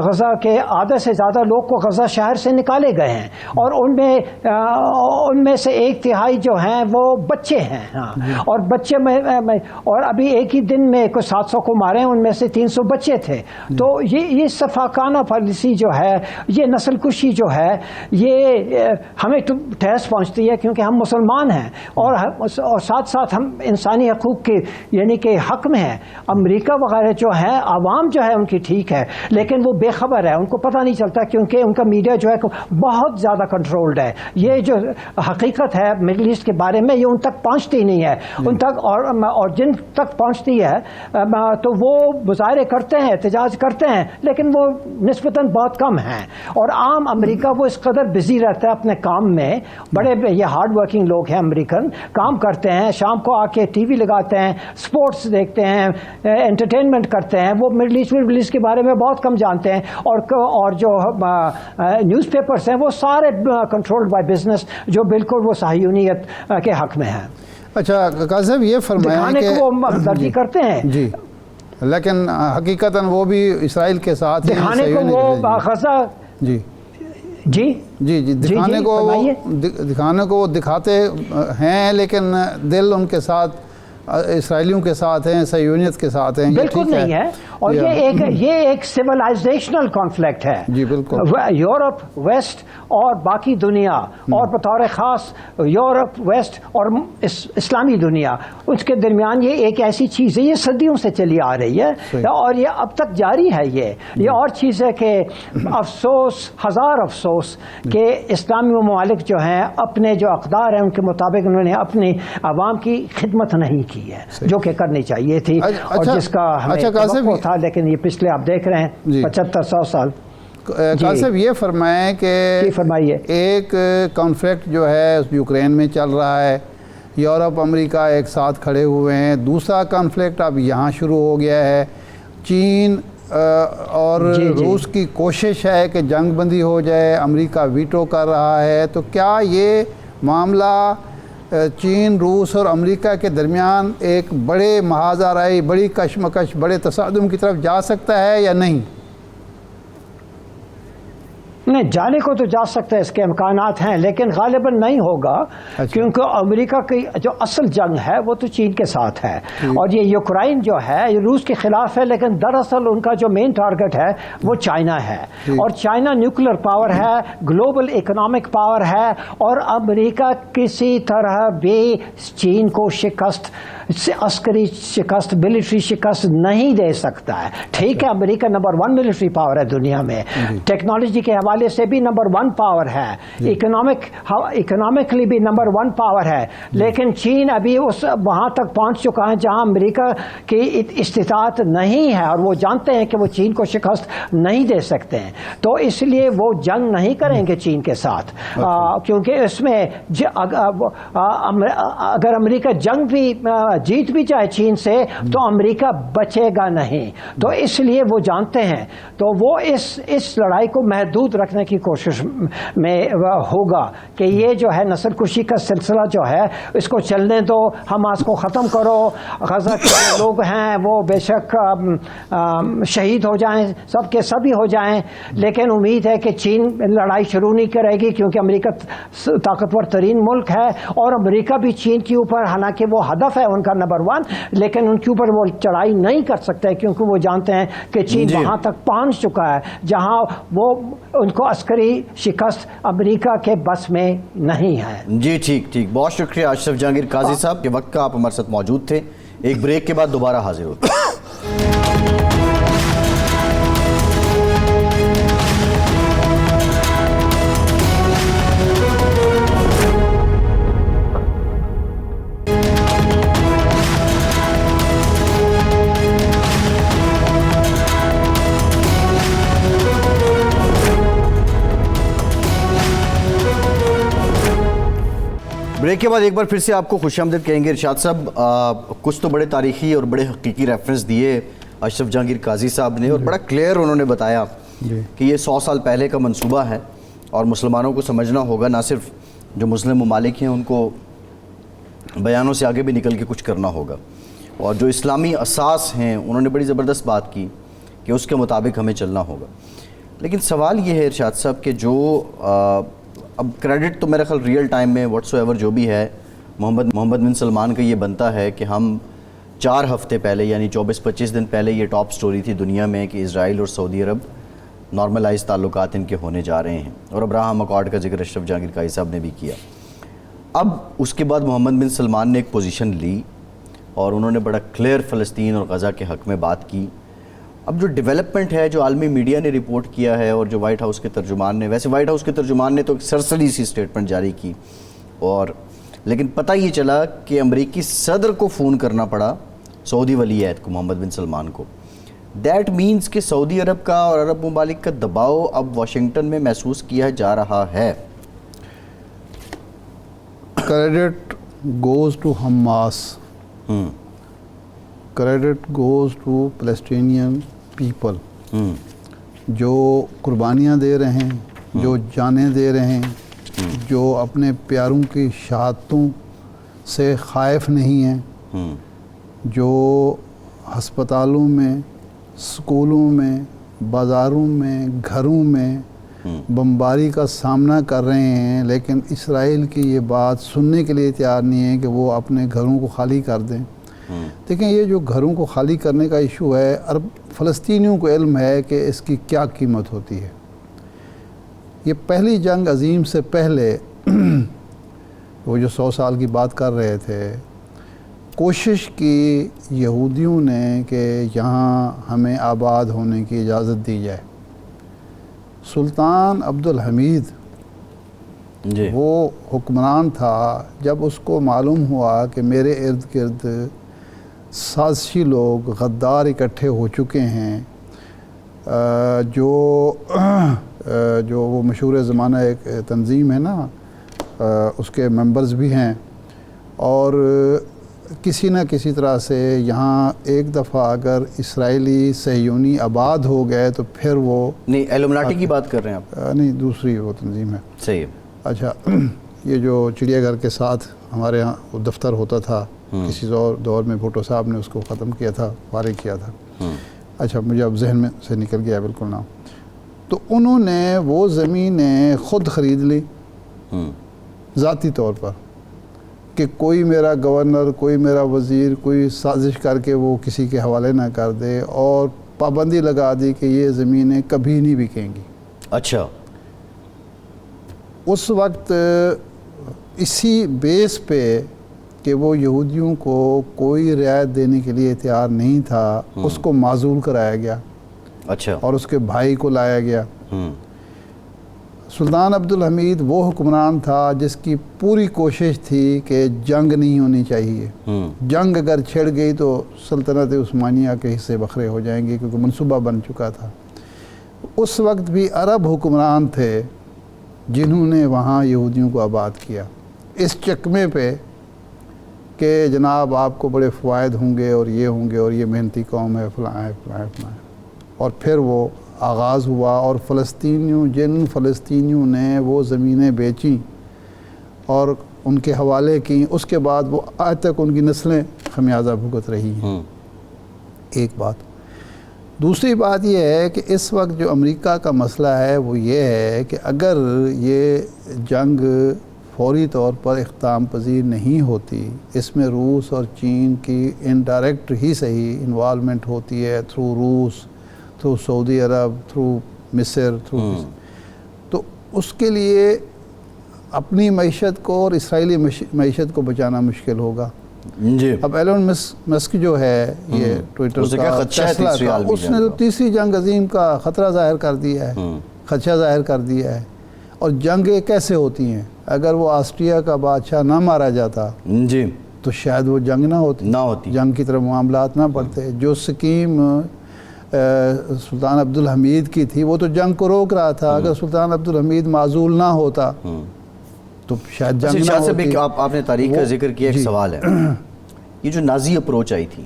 غزہ کے آدھے سے زیادہ لوگ کو غزہ شہر سے نکالے گئے ہیں، اور ان میں سے 1/3 جو ہیں وہ بچے ہیں، اور بچے میں اور ابھی ایک ہی دن میں کوئی 700 کو مارے ہیں، ان میں سے 300 بچے تھے۔ تو یہ سفاکانہ پالیسی جو ہے، یہ نسل کشی جو ہے، یہ ہمیں تو ٹھیس پہنچتی ہے کیونکہ ہم مسلمان ہیں، اور ساتھ ساتھ ہم انسانی حقوق کے یعنی کہ حق میں ہیں۔ امریکہ وغیرہ جو ہے، عوام جو ہے ان کی ٹھیک ہے، لیکن وہ بے خبر ہے، ان کو پتہ نہیں چلتا کیونکہ ان کا میڈیا جو ہے بہت زیادہ کنٹرولڈ ہے۔ یہ جو حقیقت ہے مڈل ایسٹ کے بارے میں یہ ان تک پہنچتی نہیں ہے، ان تک، اور جن تک پہنچتی ہے تو وہ مظاہرے کرتے ہیں، احتجاج کرتے ہیں، لیکن وہ نسبتاً بہت کم ہیں۔ اور عام امریکہ وہ اس قدر بزی رہتا ہے اپنے کام میں، بڑے یہ ہارڈ ورکنگ لوگ ہیں امریکن، کام کرتے ہیں، شام کو آ کے ٹی وی لگاتے ہیں، سپورٹس دیکھتے ہیں، انٹرٹینمنٹ کرتے ہیں، وہ مڈل ایسٹ کے بارے میں بہت کم جانتے ہیں، اور جو نیوز پیپرز ہیں وہ سارے کنٹرولڈ بائی بزنس، جو بالکل وہ صہیونیت کے حق میں ہیں۔ اچھا قاضی صاحب یہ فرمائیں کہ وہ ترجیح کرتے ہیں، جی، لیکن حقیقتاً وہ بھی اسرائیل کے ساتھ دکھانے کو وہ غزہ جی جی جی جی دکھانے کو وہ دکھاتے ہیں، لیکن دل ان کے ساتھ اسرائیلیوں کے ساتھ ہیں، صہیونیت کے ساتھ ہیں۔ بالکل نہیں ہے، اور یہ ایک سویلائزیشنل کانفلکٹ ہے۔ جی بالکل، یورپ ویسٹ اور باقی دنیا، اور بطور خاص یورپ ویسٹ اور اسلامی دنیا، اس کے درمیان یہ ایک ایسی چیز ہے، یہ صدیوں سے چلی آ رہی ہے، اور یہ اب تک جاری ہے۔ یہ اور چیز ہے کہ افسوس، ہزار افسوس کہ اسلامی ممالک جو ہیں اپنے جو اقدار ہیں ان کے مطابق انہوں نے اپنی عوام کی خدمت نہیں کی ہے، جو کہ کرنی چاہیے تھی، اور جس کا ہمیں توقع تھا، لیکن یہ پچھلے آپ دیکھ رہے ہیں 75-100 سال۔ قاضی صاحب یہ فرمائیں کہ ایک کانفلکٹ جو ہے یوکرین میں چل رہا ہے، یورپ امریکہ ایک ساتھ کھڑے ہوئے ہیں، دوسرا کانفلکٹ اب یہاں شروع ہو گیا ہے، چین اور روس کی کوشش ہے کہ جنگ بندی ہو جائے، امریکہ ویٹو کر رہا ہے، تو کیا یہ معاملہ چین، روس اور امریکہ کے درمیان ایک بڑے محاذ آرائی، بڑی کشمکش، بڑے تصادم کی طرف جا سکتا ہے یا نہیں؟ نہیں، جانے کو تو جا سکتا ہے، اس کے امکانات ہیں، لیکن غالباً نہیں ہوگا، کیونکہ امریکہ کی جو اصل جنگ ہے وہ تو چین کے ساتھ ہے، اور یہ یوکرائن جو ہے یہ روس کے خلاف ہے، لیکن دراصل ان کا جو مین ٹارگٹ ہے وہ چائنا ہے، اور چائنا نیوکلیر پاور ہے، گلوبل اکنامک پاور ہے، اور امریکہ کسی طرح بھی چین کو شکست، عسکری شکست، ملٹری شکست نہیں دے سکتا ہے۔ ٹھیک ہے، امریکہ نمبر 1 ملٹری پاور ہے دنیا میں، ٹیکنالوجی کے حوالے سے بھی نمبر 1 پاور ہے، اکنامکلی بھی نمبر 1 پاور ہے، لیکن چین ابھی وہاں تک پہنچ چکا ہے جہاں امریکہ کی استطاعت نہیں ہے، اور وہ جانتے ہیں کہ وہ چین کو شکست نہیں دے سکتے ہیں، تو اس لیے وہ جنگ نہیں کریں گے چین کے ساتھ، کیونکہ اس میں اگر امریکہ جنگ بھی جیت بھی جائے چین سے تو امریکہ بچے گا نہیں، تو اس لیے وہ جانتے ہیں، تو وہ اس لڑائی کو محدود رکھنے کی کوشش میں ہوگا کہ یہ جو ہے نسل کشی کا سلسلہ جو ہے اس کو چلنے دو، حماس کو ختم کرو، غزہ کے جو لوگ ہیں وہ بے شک شہید ہو جائیں، سب کے سبھی ہو جائیں، لیکن امید ہے کہ چین لڑائی شروع نہیں کرے گی کیونکہ امریکہ طاقتور ترین ملک ہے، اور امریکہ بھی چین کے اوپر، حالانکہ وہ ہدف ہے ان کا نمبر 1، لیکن ان کے اوپر وہ چڑھائی نہیں کر سکتے کیونکہ وہ جانتے ہیں کہ چین وہاں تک پہنچ چکا ہے جہاں وہ ان کو عسکری شکست امریکہ کے بس میں نہیں ہے۔ جی ٹھیک، بہت شکریہ اشرف جہانگیر قاضی صاحب، کہ وقت کا آپ ہمارے ساتھ موجود تھے۔ ایک بریک کے بعد دوبارہ حاضر ہوتے ہیں۔ بریک کے بعد ایک بار پھر سے آپ کو خوش آمدید کہیں گے۔ ارشاد صاحب، کچھ تو بڑے تاریخی اور بڑے حقیقی ریفرنس دیے اشرف جہانگیر قاضی صاحب نے، اور بڑا کلیئر انہوں نے بتایا کہ یہ 100 سال پہلے کا منصوبہ ہے، اور مسلمانوں کو سمجھنا ہوگا، نہ صرف جو مسلم ممالک ہیں ان کو بیانوں سے آگے بھی نکل کے کچھ کرنا ہوگا، اور جو اسلامی اساس ہیں انہوں نے بڑی زبردست بات کی کہ اس کے مطابق ہمیں چلنا ہوگا۔ لیکن سوال یہ ہے ارشاد صاحب کہ جو اب کریڈٹ تو میرا خیال ریئل ٹائم میں واٹس ایور جو بھی ہے محمد بن سلمان کا یہ بنتا ہے کہ ہم 4 ہفتے پہلے یعنی 24-25 دن پہلے یہ ٹاپ سٹوری تھی دنیا میں کہ اسرائیل اور سعودی عرب نارملائز تعلقات ان کے ہونے جا رہے ہیں، اور ابراہم اکارڈ کا ذکر اشرف جہانگیر قاضی صاحب نے بھی کیا۔ اب اس کے بعد محمد بن سلمان نے ایک پوزیشن لی اور انہوں نے بڑا کلیئر فلسطین اور غزہ کے حق میں بات کی۔ اب جو ڈیولپمنٹ ہے، جو عالمی میڈیا نے رپورٹ کیا ہے اور جو وائٹ ہاؤس کے ترجمان نے، ویسے وائٹ ہاؤس کے ترجمان نے تو ایک سرسری سی سٹیٹمنٹ جاری کی، اور لیکن پتہ یہ چلا کہ امریکی صدر کو فون کرنا پڑا سعودی ولی عہد کو، محمد بن سلمان کو۔ دیٹ مینز کہ سعودی عرب کا اور عرب ممالک کا دباؤ اب واشنگٹن میں محسوس کیا جا رہا ہے۔ Credit goes to Hamas, credit goes to Palestinian people, جو قربانیاں دے رہے ہیں، جو جانیں دے رہے ہیں، جو اپنے پیاروں کی شہادتوں سے خائف نہیں ہیں، جو ہسپتالوں میں، اسکولوں میں، بازاروں میں، گھروں میں بمباری کا سامنا کر رہے ہیں، لیکن اسرائیل کی یہ بات سننے کے لیے تیار نہیں ہے کہ وہ اپنے گھروں کو خالی کر دیں۔ دیکھیں، یہ جو گھروں کو خالی کرنے کا ایشو ہے، عرب فلسطینیوں کو علم ہے کہ اس کی کیا قیمت ہوتی ہے۔ یہ پہلی جنگ عظیم سے پہلے وہ جو 100 سال کی بات کر رہے تھے، کوشش کی یہودیوں نے کہ یہاں ہمیں آباد ہونے کی اجازت دی جائے۔ سلطان عبدالحمید وہ حکمران تھا، جب اس کو معلوم ہوا کہ میرے ارد گرد سازشی لوگ غدار اکٹھے ہو چکے ہیں، جو وہ مشہور زمانہ ایک تنظیم ہے نا، اس کے ممبرز بھی ہیں، اور کسی نہ کسی طرح سے یہاں ایک دفعہ اگر اسرائیلی صہیونی آباد ہو گئے تو پھر وہ نہیں ایلومناٹی کی بات کر رہے ہیں آپ؟ نہیں، دوسری وہ تنظیم ہے۔ صحیح ہے۔ اچھا، یہ جو چڑیا گھر کے ساتھ ہمارے ہاں وہ دفتر ہوتا تھا، کسی دور میں بھٹو صاحب نے اس کو ختم کیا تھا، فارغ کیا تھا۔ اچھا، مجھے اب ذہن میں سے نکل گیا بالکل نہ۔ تو انہوں نے وہ زمینیں خود خرید لی ذاتی طور پر، کہ کوئی میرا گورنر، کوئی میرا وزیر کوئی سازش کر کے وہ کسی کے حوالے نہ کر دے، اور پابندی لگا دی کہ یہ زمینیں کبھی نہیں بکیں گی۔ اچھا، اس وقت اسی بیس پہ کہ وہ یہودیوں کو کوئی رعایت دینے کے لیے تیار نہیں تھا، اس کو معزول کرایا گیا۔ اچھا، اور اس کے بھائی کو لایا گیا۔ سلطان عبدالحمید وہ حکمران تھا جس کی پوری کوشش تھی کہ جنگ نہیں ہونی چاہیے، جنگ اگر چھڑ گئی تو سلطنت عثمانیہ کے حصے بکھرے ہو جائیں گے، کیونکہ منصوبہ بن چکا تھا۔ اس وقت بھی عرب حکمران تھے جنہوں نے وہاں یہودیوں کو آباد کیا، اس چکمے پہ کہ جناب آپ کو بڑے فوائد ہوں گے اور یہ ہوں گے اور یہ محنتی قوم ہے، فلاں ہے فلاں ہے فلاں ہے، اور پھر وہ آغاز ہوا اور جن فلسطینیوں نے وہ زمینیں بیچیں اور ان کے حوالے کی، اس کے بعد وہ آج تک ان کی نسلیں خمیازہ بھگت رہی ہیں. ایک بات. دوسری بات یہ ہے کہ اس وقت جو امریکہ کا مسئلہ ہے وہ یہ ہے کہ اگر یہ جنگ فوری طور پر اختتام پذیر نہیں ہوتی، اس میں روس اور چین کی انڈائریکٹ ہی صحیح انوالومنٹ ہوتی ہے، تھرو روس، تھرو سعودی عرب، تھرو مصر، تو اس کے لیے اپنی معیشت کو اور اسرائیلی معیشت کو بچانا مشکل ہوگا. جی. اب ایلون مسک جو ہے یہ ٹویٹر کا، ٹیسلا کا، اس نے تو تیسری جنگ عظیم کا خطرہ ظاہر کر دیا ہے، خدشہ ظاہر کر دیا ہے. اور جنگیں کیسے ہوتی ہیں؟ اگر وہ آسٹریا کا بادشاہ نہ مارا جاتا جی تو شاید وہ جنگ نہ ہوتی، جنگ کی طرف معاملات نہ بڑھتے. جو سکیم سلطان عبدالحمید کی تھی وہ تو جنگ کو روک رہا تھا. اگر سلطان عبدالحمید معزول نہ ہوتا تو شاید جنگ نہ ہوتی. آپ نے تاریخ کا ذکر کیا، ایک سوال ہے، یہ جو نازی اپروچ آئی تھی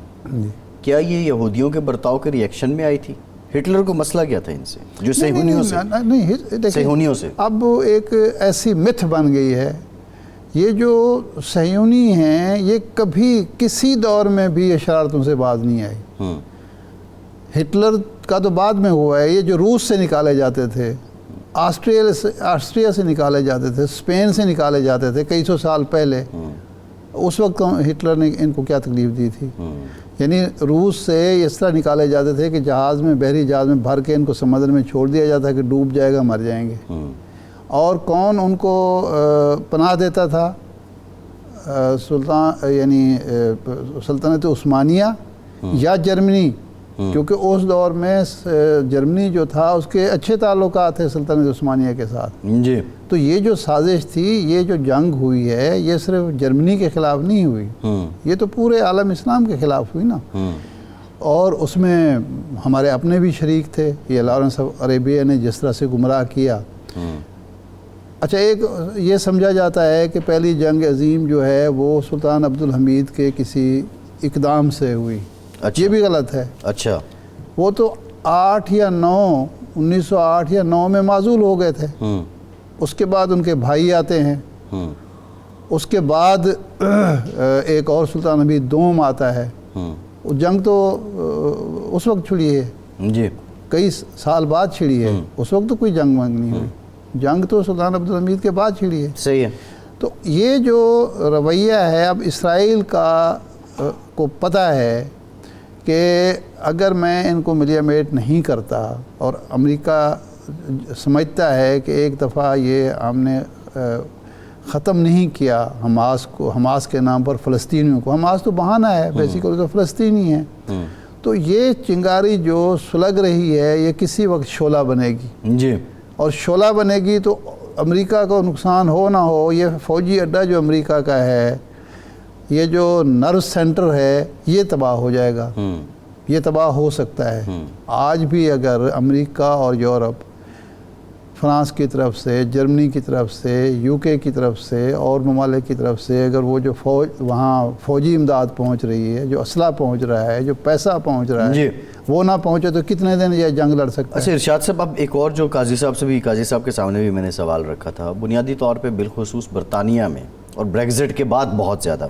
کیا یہ یہودیوں کے برتاؤ کے ریئیکشن میں آئی تھی؟ ہٹلر کو مسئلہ کیا تھا ان سے، جو صہیونیوں سے؟ اب ایک ایسی متھ بن گئی ہے، یہ جو صہیونی ہیں یہ کبھی کسی دور میں بھی اشارتوں سے باز نہیں آئی. ہٹلر کا تو بعد میں ہوا ہے. یہ جو روس سے نکالے جاتے تھے، آسٹریا سے نکالے جاتے تھے، اسپین سے نکالے جاتے تھے کئی سو سال پہلے، اس وقت ہٹلر نے ان کو کیا تکلیف دی تھی؟ یعنی روس سے اس طرح نکالے جاتے تھے کہ جہاز میں، بحری جہاز میں بھر کے ان کو سمندر میں چھوڑ دیا جاتا کہ ڈوب جائے گا، مر جائیں گے. اور کون ان کو پناہ دیتا تھا؟ سلطنت عثمانیہ یا جرمنی، کیونکہ اس دور میں جرمنی جو تھا اس کے اچھے تعلقات تھے سلطنت عثمانیہ کے ساتھ. جی. تو یہ جو سازش تھی، یہ جو جنگ ہوئی ہے، یہ صرف جرمنی کے خلاف نہیں ہوئی، یہ تو پورے عالم اسلام کے خلاف ہوئی نا. اور اس میں ہمارے اپنے بھی شریک تھے. یہ لارنس آف عربیہ نے جس طرح سے گمراہ کیا. اچھا، ایک یہ سمجھا جاتا ہے کہ پہلی جنگ عظیم جو ہے وہ سلطان عبدالحمید کے کسی اقدام سے ہوئی. یہ بھی غلط ہے. اچھا، وہ تو 1908 یا 9 میں معزول ہو گئے تھے. اس کے بعد ان کے بھائی آتے ہیں. اس کے بعد ایک اور سلطان حمید دوم آتا ہے. جنگ تو اس وقت چھڑی ہے، جی کئی سال بعد چھڑی ہے. اس وقت تو کوئی جنگ نہیں ہوئی. جنگ تو سلطان عبدالحمید کے بعد چھڑی ہے. صحیح ہے. تو یہ جو رویہ ہے، اب اسرائیل کو پتہ ہے کہ اگر میں ان کو ملیامیٹ نہیں کرتا، اور امریکہ سمجھتا ہے کہ ایک دفعہ یہ ہم نے ختم نہیں کیا حماس کے نام پر فلسطینیوں کو، حماس تو بہانہ ہے، بیسیکلی تو فلسطینی ہیں، تو یہ چنگاری جو سلگ رہی ہے یہ کسی وقت شعلہ بنے گی. جی. اور شعلہ بنے گی تو امریکہ کو نقصان ہو نہ ہو، یہ فوجی اڈہ جو امریکہ کا ہے، یہ جو نرو سینٹر ہے، یہ تباہ ہو جائے گا. یہ تباہ ہو سکتا ہے. آج بھی اگر امریکہ اور یورپ فرانس کی طرف سے، جرمنی کی طرف سے، یو کے کی طرف سے اور ممالک کی طرف سے اگر وہ جو وہاں فوجی امداد پہنچ رہی ہے، جو اسلحہ پہنچ رہا ہے، جو پیسہ پہنچ رہا ہے، وہ نہ پہنچے تو کتنے دن یہ جنگ لڑ سکتا ہے. اچھا ارشاد صاحب، اب ایک اور جو قاضی صاحب کے سامنے بھی میں نے سوال رکھا تھا، بنیادی طور پہ بالخصوص برطانیہ میں اور بریگزٹ کے بعد بہت زیادہ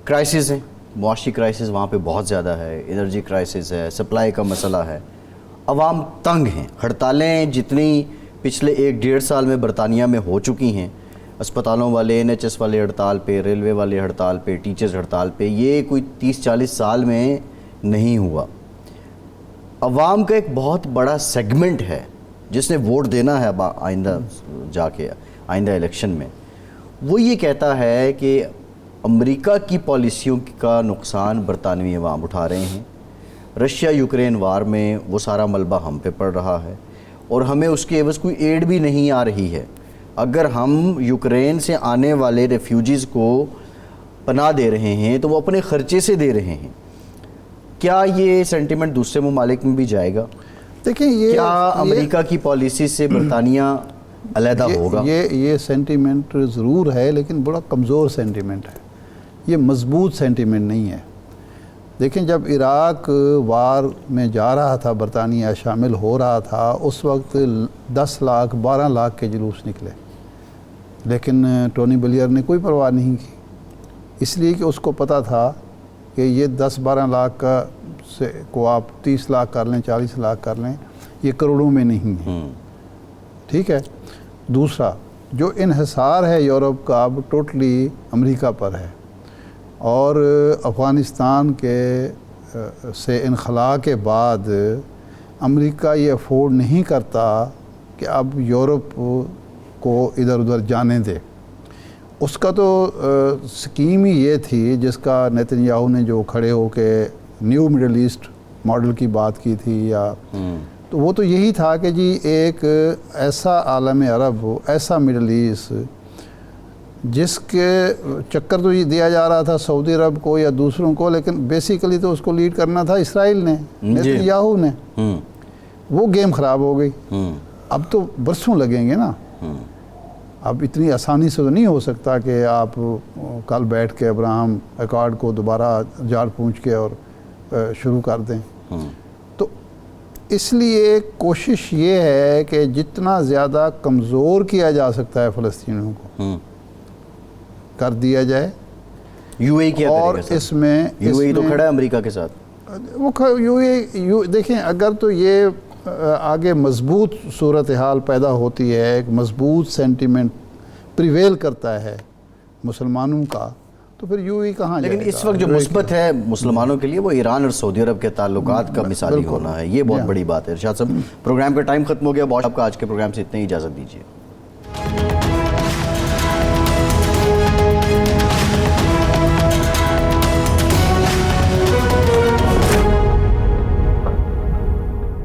کرائسس ہیں، معاشی کرائسس وہاں پہ بہت زیادہ ہے، انرجی کرائسس ہے، سپلائی کا مسئلہ ہے، عوام تنگ ہیں. ہڑتالیں جتنی پچھلے 1-1.5 سال میں برطانیہ میں ہو چکی ہیں، اسپتالوں والے، NHS والے ہڑتال پہ، ریلوے والے ہڑتال پہ، ٹیچرز ہڑتال پہ، یہ کوئی 30-40 سال میں نہیں ہوا. عوام کا ایک بہت بڑا سیگمنٹ ہے جس نے ووٹ دینا ہے اب آئندہ جا کے آئندہ الیکشن میں، وہ یہ کہتا ہے کہ امریکہ کی پالیسیوں کا نقصان برطانوی عوام اٹھا رہے ہیں. رشیا یوکرین وار میں وہ سارا ملبہ ہم پہ پڑ رہا ہے اور ہمیں اس کے عوض کوئی ایڈ بھی نہیں آ رہی ہے. اگر ہم یوکرین سے آنے والے ریفیوجیز کو پناہ دے رہے ہیں تو وہ اپنے خرچے سے دے رہے ہیں. کیا یہ سینٹیمنٹ دوسرے ممالک میں بھی جائے گا؟ دیکھیں، کیا امریکہ کی پالیسی سے برطانیہ علیحدہ ہوگا؟ یہ سینٹیمنٹ ضرور ہے، لیکن بڑا کمزور سینٹیمنٹ ہے. یہ مضبوط سینٹیمنٹ نہیں ہے. دیکھیں جب عراق وار میں جا رہا تھا، برطانیہ شامل ہو رہا تھا، اس وقت 10 لاکھ 12 لاکھ کے جلوس نکلے، لیکن ٹونی بلیئر نے کوئی پرواہ نہیں کی، اس لیے کہ اس کو پتہ تھا کہ یہ 10-12 لاکھ کا سے کو آپ 30 لاکھ کر لیں، 40 لاکھ کر لیں، یہ کروڑوں میں نہیں ہے، ٹھیک ہے۔ دوسرا جو انحصار ہے یورپ کا اب ٹوٹلی امریکہ پر ہے، اور افغانستان کے سے انخلاء کے بعد امریکہ یہ افورڈ نہیں کرتا کہ اب یورپ کو ادھر ادھر جانے دے۔ اس کا تو سکیم ہی یہ تھی جس کا نیتن یاہو نے جو کھڑے ہو کے نیو مڈل ایسٹ ماڈل کی بات کی تھی، یا تو وہ تو یہی تھا کہ جی ایک ایسا عالم عرب، ایسا مڈل ایسٹ جس کے چکر تو یہ دیا جا رہا تھا سعودی عرب کو یا دوسروں کو، لیکن بیسیکلی تو اس کو لیڈ کرنا تھا اسرائیل نے، نیتن یاہو نے۔ وہ گیم خراب ہو گئی، اب تو برسوں لگیں گے نا، اب اتنی آسانی سے تو نہیں ہو سکتا کہ آپ کل بیٹھ کے ابراہم ایکارڈ کو دوبارہ جھاڑ پونچھ کے اور شروع کر دیں۔ تو اس لیے کوشش یہ ہے کہ جتنا زیادہ کمزور کیا جا سکتا ہے فلسطینیوں کو کر دیا جائے۔ یو اے کیا اور کرے گا؟ اس میں یو اے تو کھڑا ہے امریکہ کے ساتھ۔ وہ دیکھیں اگر تو یہ آگے مضبوط صورتحال پیدا ہوتی ہے، ایک مضبوط سینٹیمنٹ پریویل کرتا ہے مسلمانوں کا، تو پھر یو اے کہاں جائے گا؟ لیکن اس وقت جو مثبت ہے مسلمانوں کے لیے وہ ایران اور سعودی عرب کے تعلقات کا مثالی ہونا ہے، یہ بہت بڑی بات ہے۔ ارشاد صاحب، پروگرام کا ٹائم ختم ہو گیا، بہت آپ کا آج کے پروگرام سے اتنے ہی اجازت دیجیے۔